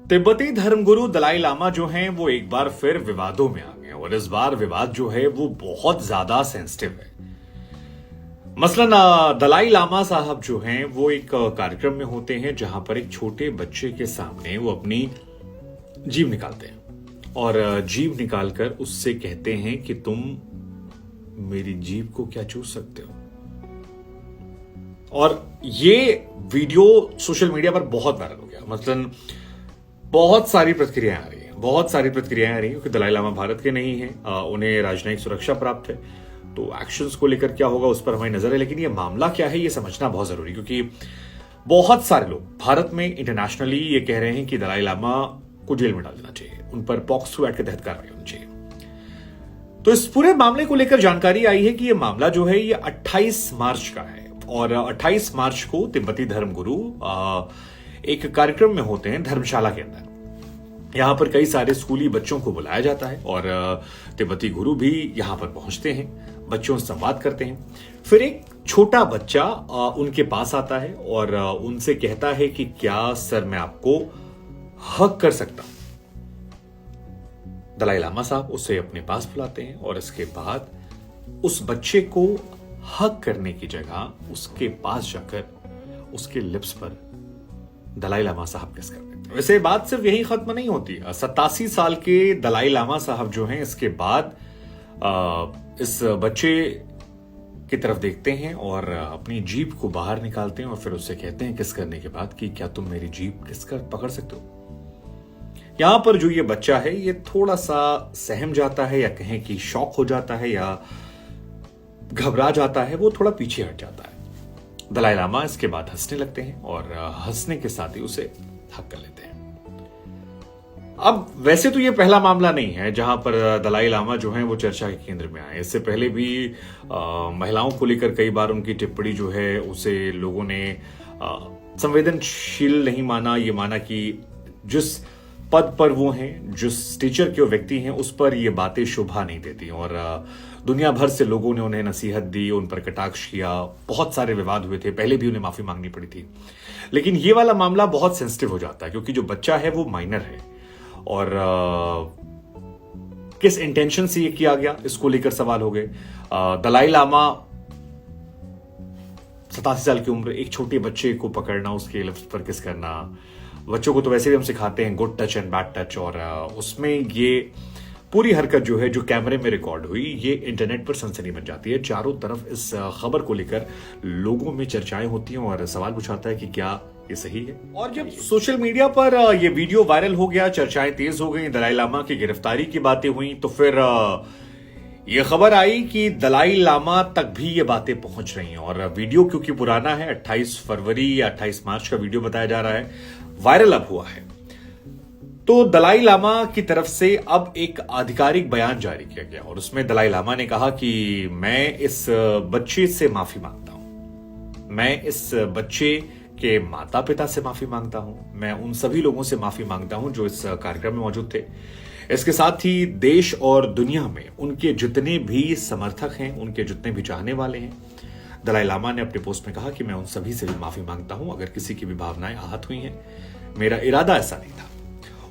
तिब्बती धर्मगुरु दलाई लामा जो हैं वो एक बार फिर विवादों में आ गए और इस बार विवाद जो है वो बहुत ज्यादा सेंसिटिव है। मसलन दलाई लामा साहब जो हैं वो एक कार्यक्रम में होते हैं जहां पर एक छोटे बच्चे के सामने वो अपनी जीभ निकालते हैं और जीभ निकालकर उससे कहते हैं कि तुम मेरी जीभ को क्या चूस सकते हो। और ये वीडियो सोशल मीडिया पर बहुत वायरल हो गया। मसलन बहुत सारी प्रतिक्रियाएं आ रही हैं क्योंकि दलाई लामा भारत के नहीं हैं, उन्हें राजनयिक सुरक्षा प्राप्त है, तो एक्शंस को लेकर क्या होगा उस पर हमारी नजर है। लेकिन ये मामला क्या है ये समझना बहुत जरूरी, क्योंकि बहुत सारे लोग भारत में इंटरनेशनली ये कह रहे हैं कि दलाई लामा को जेल में डाल देना चाहिए, उन पर पॉक्सो एक्ट के तहत कार्रवाई होनी चाहिए। तो इस पूरे मामले को लेकर जानकारी आई है कि ये मामला जो है ये 28 मार्च का है और 28 मार्च को तिब्बती धर्मगुरु एक कार्यक्रम में होते हैं धर्मशाला के अंदर। यहां पर कई सारे स्कूली बच्चों को बुलाया जाता है और तिब्बती गुरु भी यहां पर पहुंचते हैं, बच्चों से संवाद करते हैं। फिर एक छोटा बच्चा उनके पास आता है और उनसे कहता है कि क्या सर मैं आपको हक कर सकता हूं। दलाई लामा साहब उसे अपने पास बुलाते हैं और इसके बाद उस बच्चे को हक करने की जगह उसके पास जाकर उसके लिप्स पर दलाई लामा साहब किस कर देते हैं। वैसे बात सिर्फ यही खत्म नहीं होती। 87 साल के दलाई लामा साहब जो हैं इसके बाद इस बच्चे की तरफ देखते हैं और अपनी जीभ को बाहर निकालते हैं और फिर उससे कहते हैं किस करने के बाद कि क्या तुम मेरी जीभ किस कर पकड़ सकते हो। यहां पर जो ये बच्चा है ये थोड़ा सा सहम जाता है या कहें कि शॉक हो जाता है या घबरा जाता है, वो थोड़ा पीछे हट जाता है। दलाई लामा इसके बाद हंसने लगते हैं और हंसने के साथ ही उसे हक कर लेते हैं। अब वैसे तो ये पहला मामला नहीं है जहां पर दलाई लामा जो हैं वो चर्चा के केंद्र में आए। इससे पहले भी महिलाओं को लेकर कई बार उनकी टिप्पणी जो है उसे लोगों ने संवेदनशील नहीं माना। ये माना कि जिस पद पर वो हैं, जिस टीचर के वो व्यक्ति हैं, उस पर ये बातें शोभा नहीं देती और दुनिया भर से लोगों ने उन्हें नसीहत दी, उन पर कटाक्ष किया, बहुत सारे विवाद हुए थे, पहले भी उन्हें माफी मांगनी पड़ी थी। लेकिन ये वाला मामला बहुत सेंसिटिव हो जाता है क्योंकि जो बच्चा है वो माइनर है और किस इंटेंशन से ये किया गया इसको लेकर सवाल हो गए। दलाई लामा 87 साल की उम्र, एक छोटे बच्चे को पकड़ना, उसके लिप्स पर किस करना। बच्चों को तो वैसे भी हम सिखाते हैं good touch and bad touch, और उसमें ये पूरी हरकत जो है जो कैमरे में रिकॉर्ड हुई ये इंटरनेट पर सनसनी बन जाती है। चारों तरफ इस खबर को लेकर लोगों में चर्चाएं होती हैं और सवाल पूछाता है कि क्या ये सही है। और जब सोशल मीडिया पर ये वीडियो वायरल हो गया, चर्चाएं तेज हो गई, दलाई लामा की गिरफ्तारी की बातें हुई, तो फिर ये खबर आई कि दलाई लामा तक भी ये बातें पहुंच रही हैं। और वीडियो क्योंकि पुराना है, 28 फरवरी या 28 मार्च का वीडियो बताया जा रहा है, वायरल अब हुआ है, तो दलाई लामा की तरफ से अब एक आधिकारिक बयान जारी किया गया और उसमें दलाई लामा ने कहा कि मैं इस बच्चे से माफी मांगता हूं, मैं इस बच्चे के माता पिता से माफी मांगता हूं, मैं उन सभी लोगों से माफी मांगता हूं जो इस कार्यक्रम में मौजूद थे। इसके साथ ही देश और दुनिया में उनके जितने भी समर्थक हैं, उनके जितने भी चाहने वाले हैं, दलाई लामा ने अपने पोस्ट में कहा कि मैं उन सभी से भी माफी मांगता हूं अगर किसी की भी भावनाएं आहत हुई हैं, मेरा इरादा ऐसा नहीं था।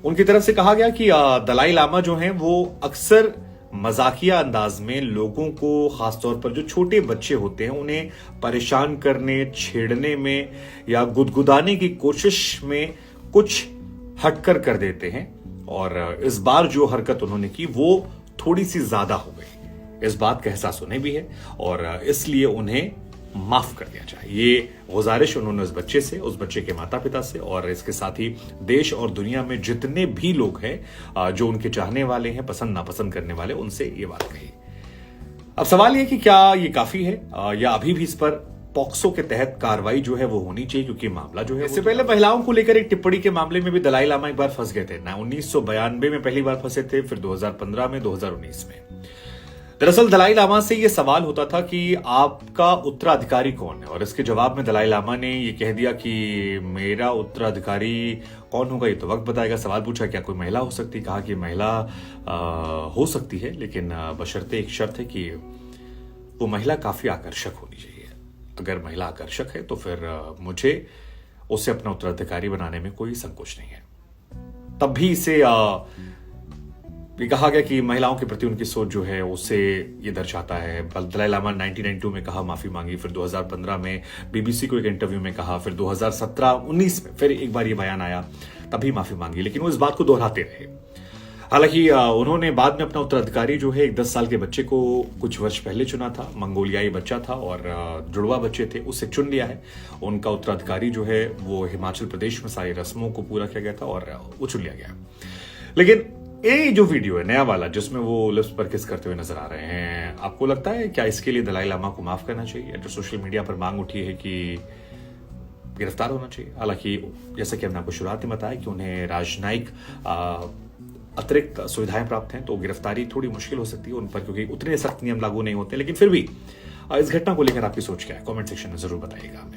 उनकी तरफ से कहा गया कि दलाई लामा जो हैं वो अक्सर मजाकिया अंदाज में लोगों को, खासतौर पर जो छोटे बच्चे होते हैं, उन्हें परेशान करने, छेड़ने में या गुदगुदाने की कोशिश में कुछ हटकर कर देते हैं। और इस बार जो हरकत उन्होंने की वो थोड़ी सी ज्यादा हो गई, इस बात का एहसास उन्हें भी है और इसलिए उन्हें माफ कर दिया जाए। ये गुजारिश उन्होंने उस बच्चे से, उस बच्चे के माता पिता से और इसके साथ ही देश और दुनिया में जितने भी लोग हैं जो उनके चाहने वाले हैं, पसंद नापसंद करने वाले, उनसे ये बात कही। अब सवाल ये कि क्या ये काफी है या अभी भी इस पर पॉक्सो के तहत कार्रवाई जो है वो होनी चाहिए, क्योंकि मामला जो है इससे पहले महिलाओं को लेकर एक टिप्पणी के मामले में भी दलाई लामा एक बार फंस गए थे। 1992 में पहली बार फंसे थे, फिर 2015 में, 2019 में। दरअसल दलाई लामा से यह सवाल होता था कि आपका उत्तराधिकारी कौन है, और इसके जवाब में दलाई लामा ने यह कह दिया कि मेरा उत्तराधिकारी कौन होगा ये तो वक्त बताएगा। सवाल पूछा क्या कोई महिला हो सकती, कहा कि महिला हो सकती है, लेकिन बशर्ते एक शर्त है कि वो महिला काफी आकर्षक होनी चाहिए। अगर महिला आकर्षक है तो फिर मुझे उसे अपना उत्तराधिकारी बनाने में कोई संकोच नहीं है। तब भी इसे ये कहा गया कि महिलाओं के प्रति उनकी सोच जो है उससे ये दर्शाता है। दलाई लामा 1992 में कहा, माफी मांगी, फिर 2015 में बीबीसी को एक इंटरव्यू में कहा, फिर 2017-19 में फिर एक बार ये बयान आया, तभी माफी मांगी, लेकिन वो इस बात को दोहराते रहे। हालांकि उन्होंने बाद में अपना उत्तराधिकारी जो है एक 10 साल के बच्चे को कुछ वर्ष पहले चुना था, मंगोलियाई बच्चा था और जुड़वा बच्चे थे, उससे चुन लिया है। उनका उत्तराधिकारी जो है वो हिमाचल प्रदेश में सारी रस्मों को पूरा किया गया था और वो चुन लिया गया। लेकिन ये जो वीडियो है नया वाला जिसमें वो लिप्स पर किस करते हुए नजर आ रहे हैं, आपको लगता है क्या इसके लिए दलाई लामा को माफ करना चाहिए? जो सोशल मीडिया पर मांग उठी है कि गिरफ्तार होना चाहिए। हालांकि जैसा कि हमने आपको शुरुआत में बताया कि उन्हें राजनयिक अतिरिक्त सुविधाएं प्राप्त हैं, तो गिरफ्तारी थोड़ी मुश्किल हो सकती है उन पर, क्योंकि उतने सख्त नियम लागू नहीं होते। लेकिन फिर भी इस घटना को लेकर आपकी सोच क्या है, कमेंट सेक्शन में जरूर बताइएगा।